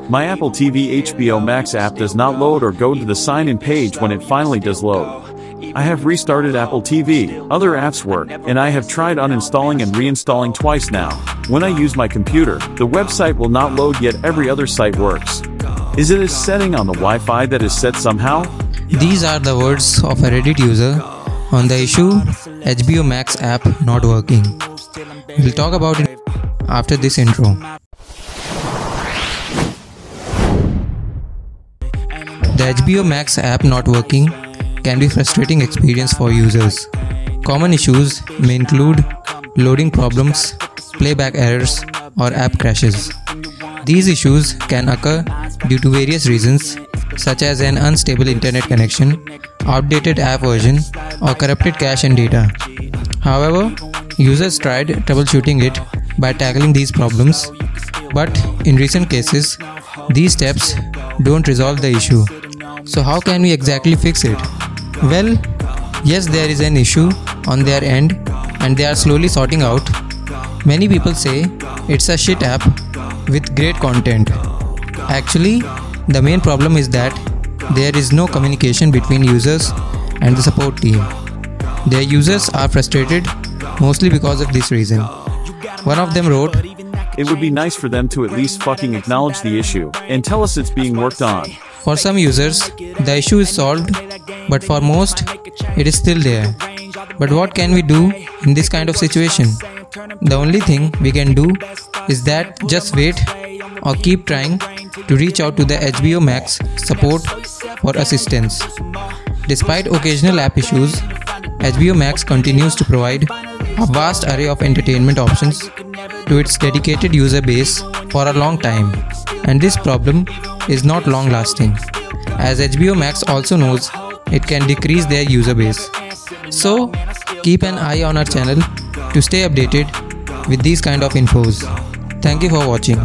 My Apple TV HBO Max app does not load or go to the sign-in page when it finally does load. I have restarted Apple TV, other apps work, and I have tried uninstalling and reinstalling twice now. When I use my computer, the website will not load, yet every other site works. Is it a setting on the Wi-Fi that is set somehow? These are the words of a Reddit user on the issue HBO Max app not working. We'll talk about it after this intro. The HBO Max app not working can be a frustrating experience for users. Common issues may include loading problems, playback errors, or app crashes. These issues can occur due to various reasons such as an unstable internet connection, outdated app version, or corrupted cache and data. However, users tried troubleshooting it by tackling these problems, but in recent cases, these steps don't resolve the issue. So how can we exactly fix it? Well, yes, there is an issue on their end and they are slowly sorting out. Many people say it's a shit app with great content. Actually, the main problem is that there is no communication between users and the support team. Their users are frustrated mostly because of this reason. One of them wrote, "It would be nice for them to at least fucking acknowledge the issue and tell us it's being worked on." For some users, the issue is solved, but for most, it is still there. But what can we do in this kind of situation? The only thing we can do is that just wait or keep trying to reach out to the HBO Max support for assistance. Despite occasional app issues, HBO Max continues to provide a vast array of entertainment options to its dedicated user base for a long time, and this problem is not long lasting, as HBO Max also knows it can decrease their user base. So, keep an eye on our channel to stay updated with these kind of infos. Thank you for watching.